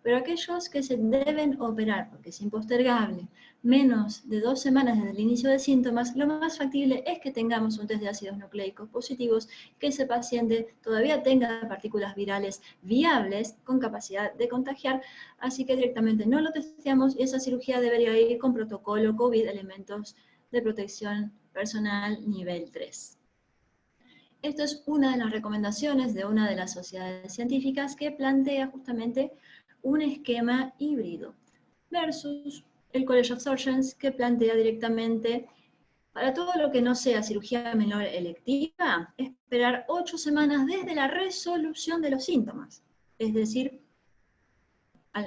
Pero aquellos que se deben operar, porque es impostergable, menos de 2 semanas desde el inicio de síntomas, lo más factible es que tengamos un test de ácidos nucleicos positivos, que ese paciente todavía tenga partículas virales viables con capacidad de contagiar, así que directamente no lo testeamos, y esa cirugía debería ir con protocolo COVID, elementos de protección personal nivel 3. Esto es una de las recomendaciones de una de las sociedades científicas, que plantea justamente un esquema híbrido, versus el College of Surgeons, que plantea directamente, para todo lo que no sea cirugía menor electiva, esperar 8 semanas desde la resolución de los síntomas. Es decir,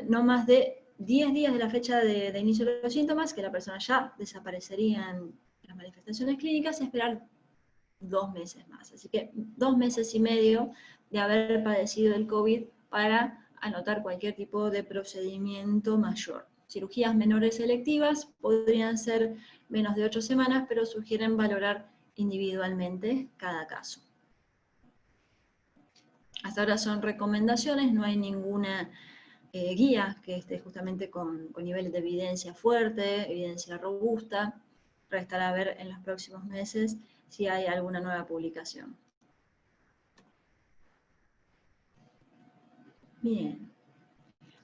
no más de 10 días de la fecha de inicio de los síntomas, que la persona ya desaparecerían las manifestaciones clínicas, y esperar 2 meses más. Así que 2 meses y medio de haber padecido el COVID para anotar cualquier tipo de procedimiento mayor. Cirugías menores selectivas podrían ser menos de 8 semanas, pero sugieren valorar individualmente cada caso. Hasta ahora son recomendaciones, no hay ninguna guía que esté justamente con niveles de evidencia fuerte, evidencia robusta. Restará ver en los próximos meses si hay alguna nueva publicación. Bien.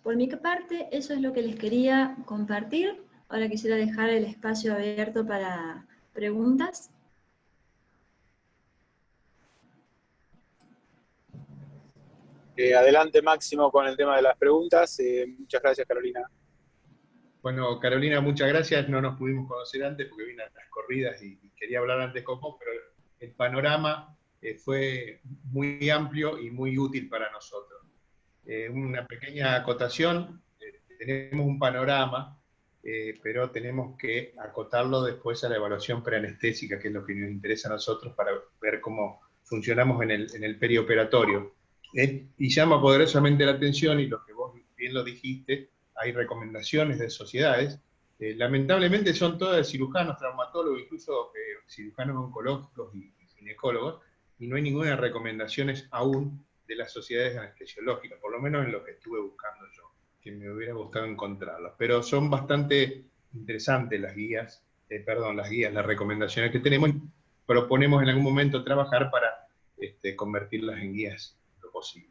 Por mi parte, eso es lo que les quería compartir. Ahora quisiera dejar el espacio abierto para preguntas. Adelante, Máximo, con el tema de las preguntas. Muchas gracias, Carolina. Bien, Carolina, ¿me escuchás? Sí, sí, te escucho. Bien. Bueno, Adelante, Máximo, con el tema de las preguntas. Muchas gracias, Carolina. Bueno, Carolina, muchas gracias. No nos pudimos conocer antes porque vine a las corridas y quería hablar antes con vos, pero el panorama fue muy amplio y muy útil para nosotros. Una pequeña acotación, tenemos un panorama, pero tenemos que acotarlo después a la evaluación preanestésica, que es lo que nos interesa a nosotros para ver cómo funcionamos en el perioperatorio. Y llama poderosamente la atención, y lo que vos bien lo dijiste, hay recomendaciones de sociedades, lamentablemente son todas de cirujanos, traumatólogos, incluso cirujanos oncológicos y ginecólogos, y no hay ninguna recomendación aún de las sociedades anestesiológicas, por lo menos en lo que estuve buscando yo, que me hubiera gustado encontrarlas. Pero son bastante interesantes las guías, las recomendaciones que tenemos, y proponemos en algún momento trabajar para convertirlas en guías lo posible.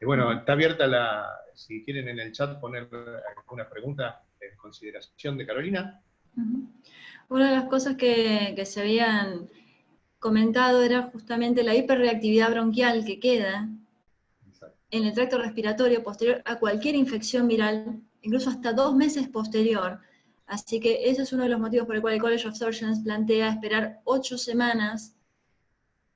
Bueno, está abierta si quieren en el chat poner alguna pregunta en consideración de Carolina. Una de las cosas que se habían comentado era justamente la hiperreactividad bronquial que queda en el tracto respiratorio posterior a cualquier infección viral, incluso hasta 2 meses posterior. Así que ese es uno de los motivos por el cual el College of Surgeons plantea esperar 8 semanas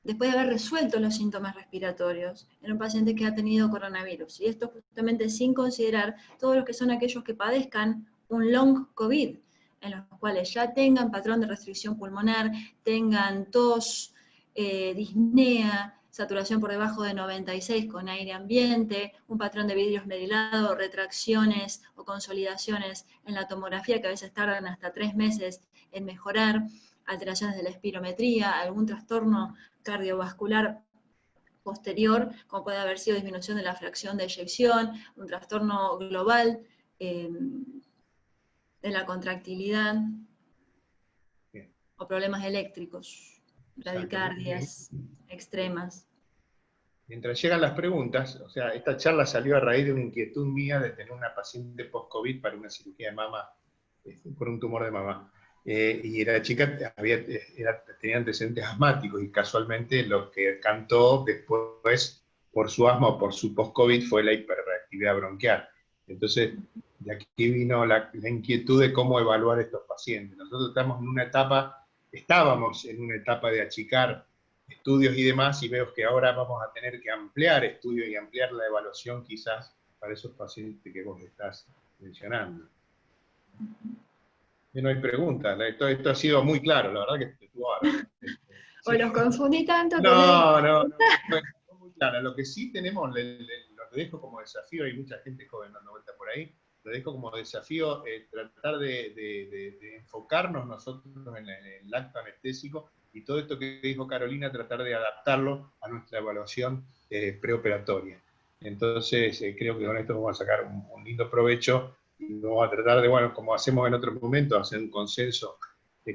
después de haber resuelto los síntomas respiratorios en un paciente que ha tenido coronavirus. Y esto justamente sin considerar todos los que son aquellos que padezcan un long COVID, en los cuales ya tengan patrón de restricción pulmonar, tengan tos, disnea, saturación por debajo de 96 con aire ambiente, un patrón de vidrio esmerilado, retracciones o consolidaciones en la tomografía que a veces tardan hasta 3 meses en mejorar, alteraciones de la espirometría, algún trastorno cardiovascular posterior, como puede haber sido disminución de la fracción de eyección, un trastorno global de la contractilidad, o problemas eléctricos, bradicardias extremas. Mientras llegan las preguntas, o sea, esta charla salió a raíz de una inquietud mía de tener una paciente post-COVID para una cirugía de mama, por un tumor de mama. Y la chica tenía antecedentes asmáticos, y casualmente lo que cantó después por su asma o por su post-COVID fue la hiperreactividad bronquial. Entonces, de aquí vino la inquietud de cómo evaluar a estos pacientes. Nosotros estábamos en una etapa de achicar estudios y demás, y veo que ahora vamos a tener que ampliar estudios y ampliar la evaluación quizás para esos pacientes que vos estás mencionando. Y no hay preguntas, esto ha sido muy claro, la verdad que estuvo bárbaro. O los confundí tanto que no, fue muy claro. Lo que sí tenemos, lo dejo como desafío, hay mucha gente joven dando vuelta por ahí, lo dejo como desafío tratar de enfocarnos nosotros en el acto anestésico, y todo esto que dijo Carolina, tratar de adaptarlo a nuestra evaluación preoperatoria. Entonces, creo que con esto vamos a sacar un lindo provecho, y vamos a tratar de, bueno, como hacemos en otros momentos, hacer un consenso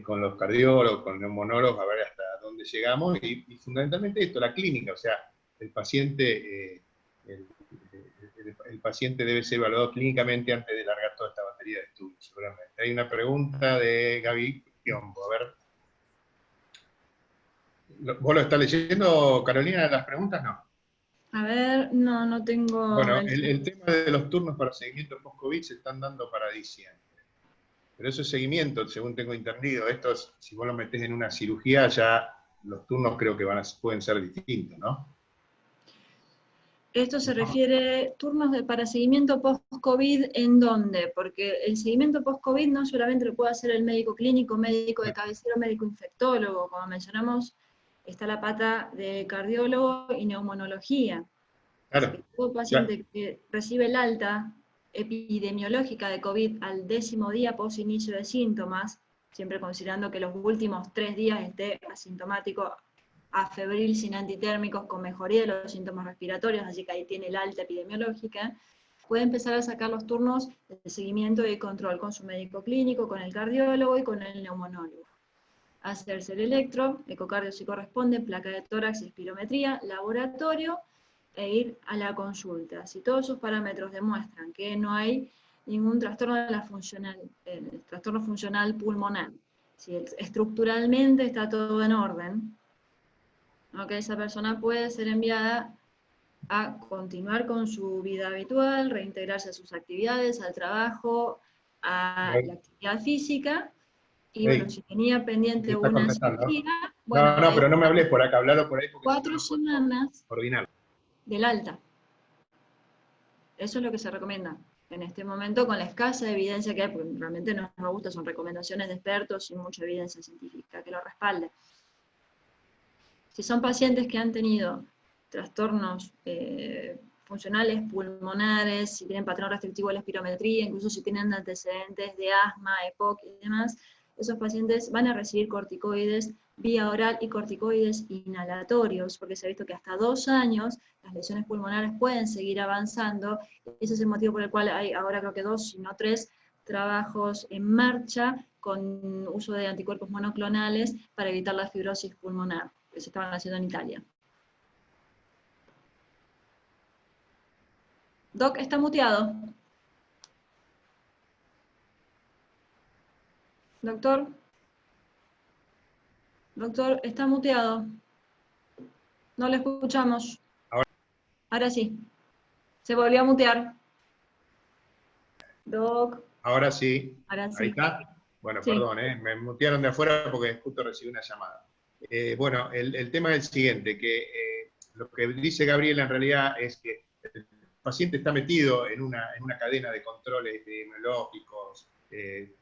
con los cardiólogos, con neumonólogos, a ver hasta dónde llegamos, y fundamentalmente esto, la clínica, o sea, el paciente, el paciente debe ser evaluado clínicamente antes de largar toda esta batería de estudios, seguramente. Hay una pregunta de Gaby Piombo, a ver. ¿Vos lo estás leyendo, Carolina, las preguntas? No. A ver, no tengo... Bueno, el tema de los turnos para seguimiento post-COVID se están dando para diciembre. Pero eso es seguimiento, según tengo entendido. Esto es, si vos lo metés en una cirugía, ya los turnos creo que pueden ser distintos, ¿no? Esto se refiere turnos para seguimiento post-COVID, ¿en dónde? Porque el seguimiento post-COVID no solamente lo puede hacer el médico clínico, médico de cabecera, médico infectólogo. Como mencionamos, está la pata de cardiólogo y neumonología. Claro. Así que todo paciente que recibe el alta epidemiológica de COVID al 10º día post inicio de síntomas, siempre considerando que los últimos 3 días esté asintomático, afebril, sin antitérmicos, con mejoría de los síntomas respiratorios, así que ahí tiene el alta epidemiológica, puede empezar a sacar los turnos de seguimiento y control con su médico clínico, con el cardiólogo y con el neumonólogo. Hacerse el electro, ecocardio si corresponde, placa de tórax, espirometría, laboratorio, e ir a la consulta. Si todos esos parámetros demuestran que no hay ningún trastorno de trastorno funcional pulmonar, si estructuralmente está todo en orden, esa persona puede ser enviada a continuar con su vida habitual, reintegrarse a sus actividades, al trabajo, a la actividad física, y Ey, bueno, si tenía pendiente te está una contestando. cirugía, No, bueno, no, pero no me hables por acá, hablalo por ahí porque si no, 4 no podemos semanas coordinar. del alta. Eso es lo que se recomienda en este momento con la escasa evidencia que hay, porque realmente no nos gusta, son recomendaciones de expertos sin mucha evidencia científica que lo respalde. Si son pacientes que han tenido trastornos funcionales pulmonares, si tienen patrón restrictivo de la espirometría, incluso si tienen antecedentes de asma, EPOC y demás, esos pacientes van a recibir corticoides vía oral y corticoides inhalatorios, porque se ha visto que hasta 2 años las lesiones pulmonares pueden seguir avanzando, y ese es el motivo por el cual hay ahora creo que 2, si no 3, trabajos en marcha con uso de anticuerpos monoclonales para evitar la fibrosis pulmonar, que se estaban haciendo en Italia. Doc, está muteado. Doctor. Doctor, está muteado. No le escuchamos. Ahora sí. Se volvió a mutear. Doc. Ahora sí. Ahora sí. Ahí está. Bueno, Sí. perdón, me mutearon de afuera porque justo recibí una llamada. Bueno, el tema es el siguiente, que lo que dice Gabriela en realidad es que el paciente está metido en una cadena de controles epidemiológicos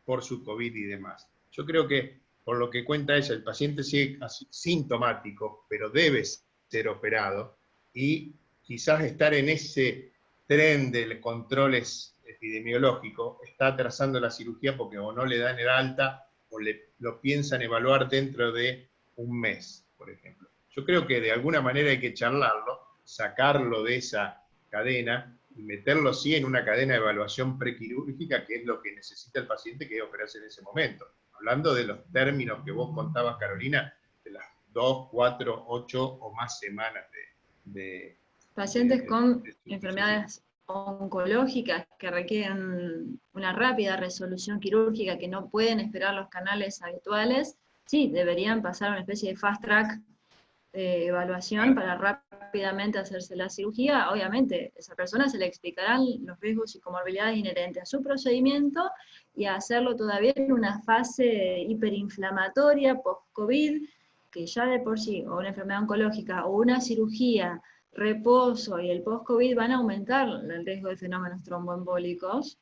por su COVID y demás. Yo creo que, por lo que cuenta ella, el paciente sigue sintomático, pero debe ser operado, y quizás estar en ese tren de controles epidemiológicos está atrasando la cirugía porque o no le dan el alta o lo piensan evaluar dentro de un mes, por ejemplo. Yo creo que de alguna manera hay que charlarlo, sacarlo de esa cadena y meterlo sí en una cadena de evaluación prequirúrgica, que es lo que necesita el paciente, que es operarse en ese momento. Hablando de los términos que vos contabas, Carolina, de las 2, 4, 8 o más semanas de Pacientes con de enfermedades oncológicas que requieren una rápida resolución quirúrgica, que no pueden esperar los canales habituales, sí, deberían pasar una especie de fast track de evaluación para rápidamente hacerse la cirugía. Obviamente, a esa persona se le explicarán los riesgos y comorbilidades inherentes a su procedimiento, y a hacerlo todavía en una fase hiperinflamatoria post-COVID, que ya de por sí, o una enfermedad oncológica, o una cirugía, reposo y el post-COVID van a aumentar el riesgo de fenómenos tromboembólicos,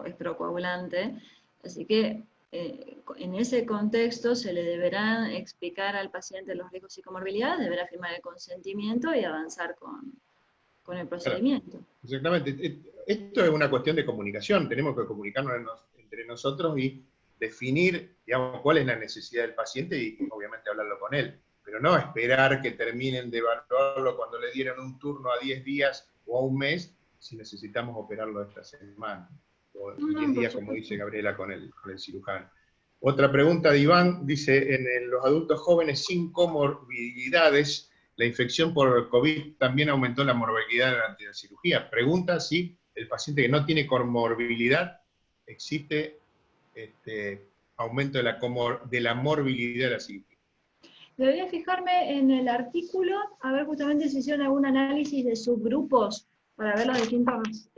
es procoagulante, así que en ese contexto se le deberán explicar al paciente los riesgos y comorbilidades, deberá firmar el consentimiento y avanzar con el procedimiento. Claro, exactamente. Esto es una cuestión de comunicación, tenemos que comunicarnos entre nosotros y definir, digamos, cuál es la necesidad del paciente y obviamente hablarlo con él, pero no esperar que terminen de evaluarlo cuando le dieron un turno a 10 días o a un mes, si necesitamos operarlo esta semana, o 10 días, como dice Gabriela, con el cirujano. Otra pregunta de Iván, dice, en los adultos jóvenes sin comorbilidades, la infección por COVID también aumentó la morbilidad durante la cirugía. Pregunta si el paciente que no tiene comorbilidad, existe aumento de la morbilidad de la cirugía. Debería fijarme en el artículo, a ver justamente si hicieron algún análisis de subgrupos para ver los distintos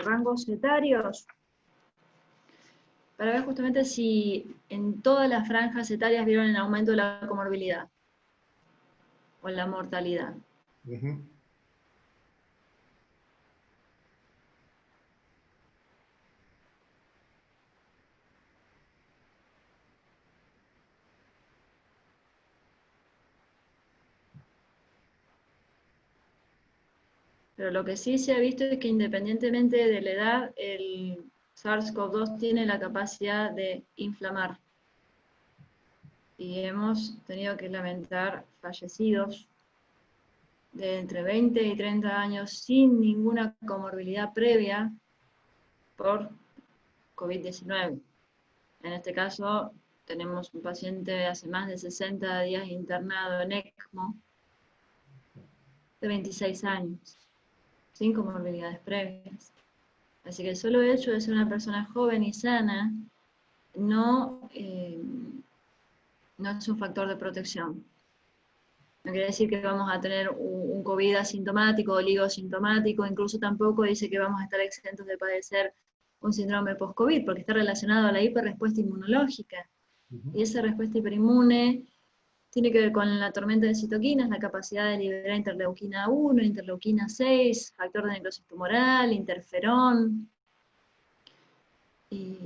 rangos etarios, para ver justamente si en todas las franjas etarias vieron el aumento de la comorbilidad o la mortalidad. Uh-huh. Pero lo que sí se ha visto es que independientemente de la edad, el SARS-CoV-2 tiene la capacidad de inflamar. Y hemos tenido que lamentar fallecidos de entre 20 y 30 años sin ninguna comorbilidad previa por COVID-19. En este caso, tenemos un paciente hace más de 60 días internado en ECMO, de 26 años, sin comorbilidades previas. Así que el solo hecho de ser una persona joven y sana no es un factor de protección. No quiere decir que vamos a tener un COVID asintomático o oligosintomático, incluso tampoco dice que vamos a estar exentos de padecer un síndrome post-COVID, porque está relacionado a la hiperrespuesta inmunológica. Y esa respuesta hiperinmune tiene que ver con la tormenta de citoquinas, la capacidad de liberar interleuquina 1, interleuquina 6, factor de necrosis tumoral, interferón. Y...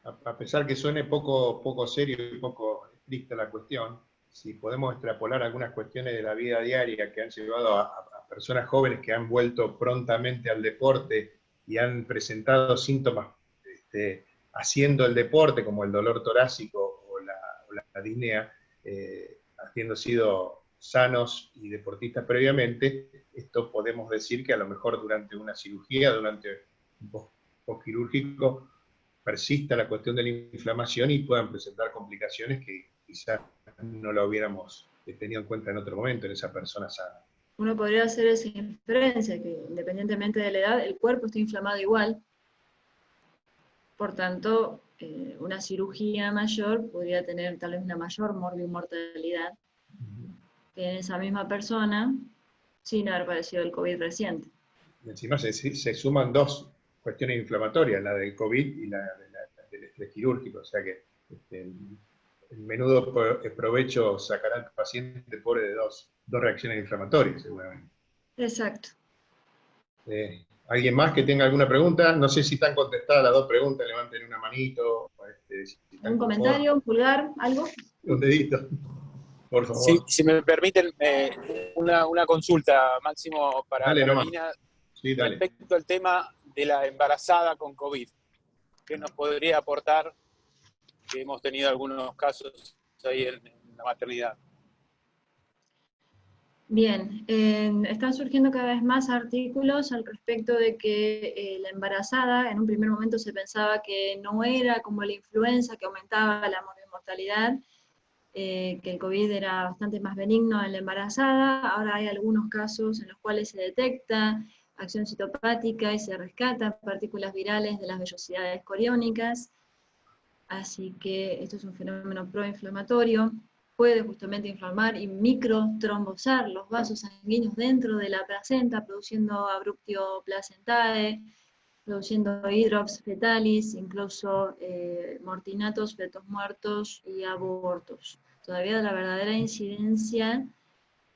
a pesar que suene poco serio y poco estricta la cuestión, si podemos extrapolar algunas cuestiones de la vida diaria que han llevado a personas jóvenes que han vuelto prontamente al deporte y han presentado síntomas haciendo el deporte, como el dolor torácico o la disnea, habiendo sido sanos y deportistas previamente, esto podemos decir que a lo mejor durante una cirugía, durante un postquirúrgico, persista la cuestión de la inflamación y puedan presentar complicaciones que quizás no lo hubiéramos tenido en cuenta en otro momento en esa persona sana. Uno podría hacer esa inferencia, que independientemente de la edad, el cuerpo está inflamado igual. Por tanto, una cirugía mayor podría tener tal vez una mayor mortalidad que en esa misma persona sin haber padecido el COVID reciente. Y encima se suman dos cuestiones inflamatorias, la del COVID y la del estrés quirúrgico, o sea que el menudo provecho sacará al paciente pobre de dos reacciones inflamatorias, seguramente. Exacto. ¿Alguien más que tenga alguna pregunta? No sé si están contestadas las dos preguntas, levanten una manito. Si ¿Un comentario, un pulgar, algo? Un dedito, por favor. Sí, si me permiten, una consulta, Máximo, para Dale, Carolina, sí, dale. respecto al tema de la embarazada con COVID. ¿Qué nos podría aportar? Que hemos tenido algunos casos ahí en la maternidad. Bien, están surgiendo cada vez más artículos al respecto de que la embarazada, en un primer momento se pensaba que no era como la influenza, que aumentaba la mortalidad, que el COVID era bastante más benigno en la embarazada. Ahora hay algunos casos en los cuales se detecta acción citopática y se rescatan partículas virales de las vellosidades coriónicas, así que esto es un fenómeno proinflamatorio. Puede justamente inflamar y microtrombosar los vasos sanguíneos dentro de la placenta, produciendo abruptio placentae, produciendo hidrops fetalis, incluso mortinatos, fetos muertos y abortos. Todavía la verdadera incidencia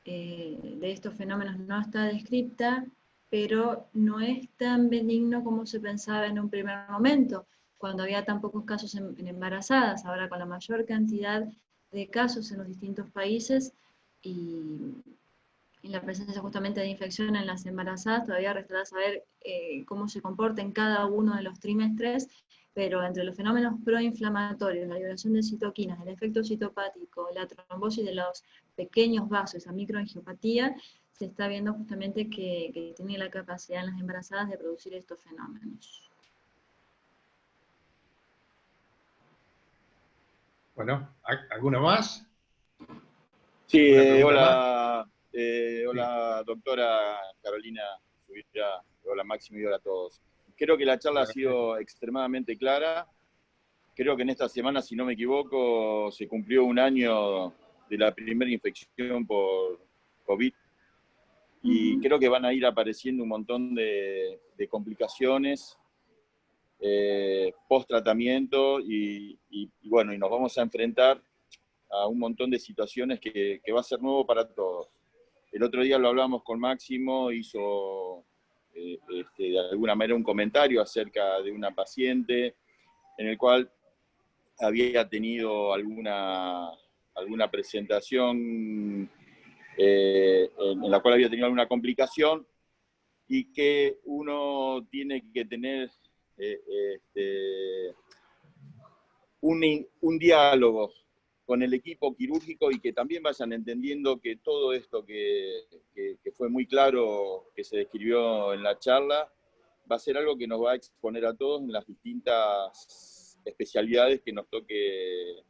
de estos fenómenos no está descripta, pero no es tan benigno como se pensaba en un primer momento, cuando había tan pocos casos en embarazadas. Ahora con la mayor cantidad de casos en los distintos países y la presencia justamente de infección en las embarazadas, todavía restará saber cómo se comporta en cada uno de los trimestres, pero entre los fenómenos proinflamatorios, la liberación de citoquinas, el efecto citopático, la trombosis de los pequeños vasos, esa microangiopatía, se está viendo justamente que tiene la capacidad en las embarazadas de producir estos fenómenos. Bueno, ¿alguno más? Sí, hola, hola doctora Carolina Subirá, hola Máximo y hola a todos. Creo que la charla ha sido extremadamente clara. Creo que en esta semana, si no me equivoco, se cumplió un año de la primera infección por COVID y creo que van a ir apareciendo un montón de complicaciones post-tratamiento y bueno, y nos vamos a enfrentar a un montón de situaciones que va a ser nuevo para todos. El otro día lo hablamos con Máximo, hizo de alguna manera un comentario acerca de una paciente en el cual había tenido alguna presentación en la cual había tenido alguna complicación y que uno tiene que tener un diálogo con el equipo quirúrgico y que también vayan entendiendo que todo esto que fue muy claro, que se describió en la charla, va a ser algo que nos va a exponer a todos en las distintas especialidades que nos toque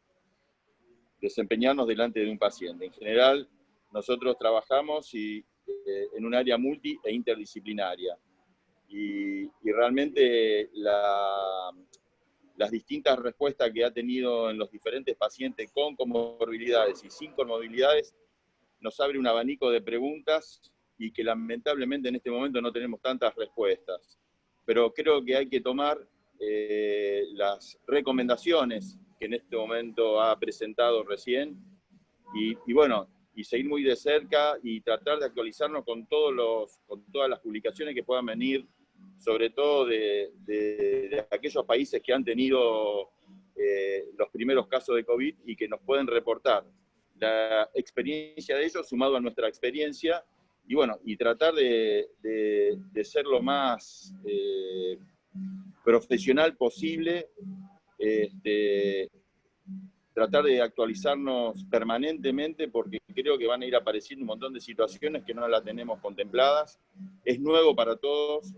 desempeñarnos delante de un paciente. En general, nosotros trabajamos en un área multi e interdisciplinaria y realmente las distintas respuestas que ha tenido en los diferentes pacientes con comorbilidades y sin comorbilidades nos abre un abanico de preguntas y que lamentablemente en este momento no tenemos tantas respuestas. pero creo que hay que tomar las recomendaciones que en este momento ha presentado recién y bueno, y seguir muy de cerca y tratar de actualizarnos con todas las publicaciones que puedan venir, sobre todo de aquellos países que han tenido los primeros casos de COVID y que nos pueden reportar la experiencia de ellos sumado a nuestra experiencia y bueno, y tratar de ser lo más profesional posible, tratar de actualizarnos permanentemente porque creo que van a ir apareciendo un montón de situaciones que no las tenemos contempladas. Es nuevo para todos,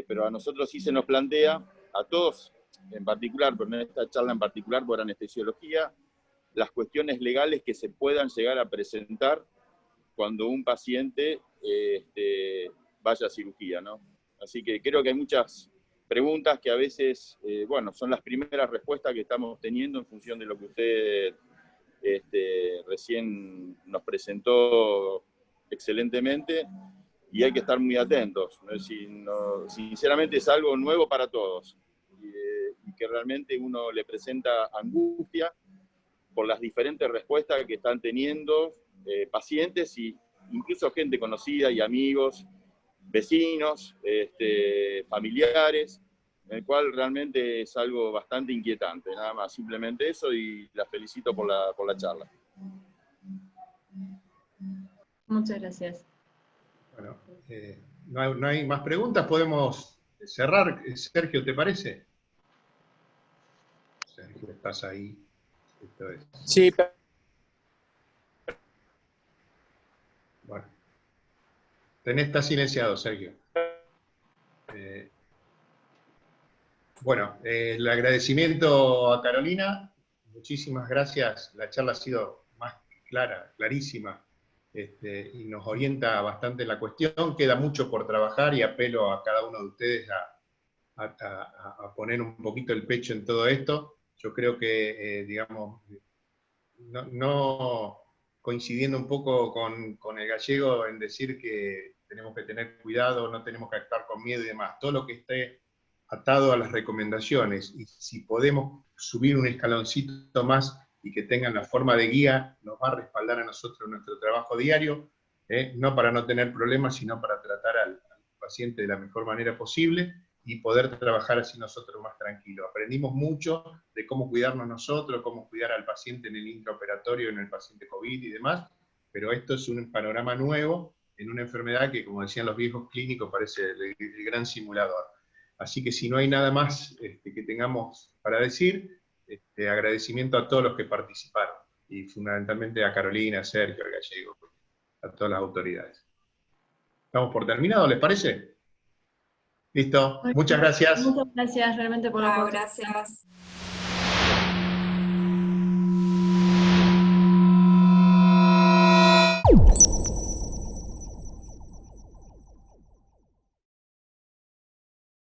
pero a nosotros sí se nos plantea, a todos en particular, pero en esta charla en particular por anestesiología, las cuestiones legales que se puedan llegar a presentar cuando un paciente vaya a cirugía, ¿no? Así que creo que hay muchas preguntas que a veces, bueno, son las primeras respuestas que estamos teniendo en función de lo que usted recién nos presentó excelentemente y hay que estar muy atentos. Sinceramente es algo nuevo para todos y que realmente uno le presenta angustia por las diferentes respuestas que están teniendo pacientes e incluso gente conocida y amigos, vecinos, familiares, en el cual realmente es algo bastante inquietante, nada más, simplemente eso y la felicito por la charla. Muchas gracias. Bueno, no hay más preguntas, podemos cerrar. Sergio, ¿te parece? Sergio, estás ahí. Esto es... Sí. Bueno. Estás silenciado, Sergio. Bueno, el agradecimiento a Carolina, muchísimas gracias, la charla ha sido más clara, clarísima, y nos orienta bastante en la cuestión, queda mucho por trabajar y apelo a cada uno de ustedes a poner un poquito el pecho en todo esto. Yo creo que, digamos, no coincidiendo un poco con el gallego en decir que tenemos que tener cuidado, no tenemos que actuar con miedo y demás, todo lo que esté atado a las recomendaciones, y si podemos subir un escaloncito más y que tengan la forma de guía, nos va a respaldar a nosotros en nuestro trabajo diario, no para no tener problemas, sino para tratar al paciente de la mejor manera posible y poder trabajar así nosotros más tranquilos. Aprendimos mucho de cómo cuidarnos nosotros, cómo cuidar al paciente en el intraoperatorio, en el paciente COVID y demás, pero esto es un panorama nuevo en una enfermedad que, como decían los viejos clínicos, parece el gran simulador. Así que si no hay nada más que tengamos para decir, agradecimiento a todos los que participaron, y fundamentalmente a Carolina, a Sergio, al gallego, a todas las autoridades. ¿Estamos por terminado, les parece? Listo, muchas gracias. Muchas gracias realmente por la oportunidad. Gracias.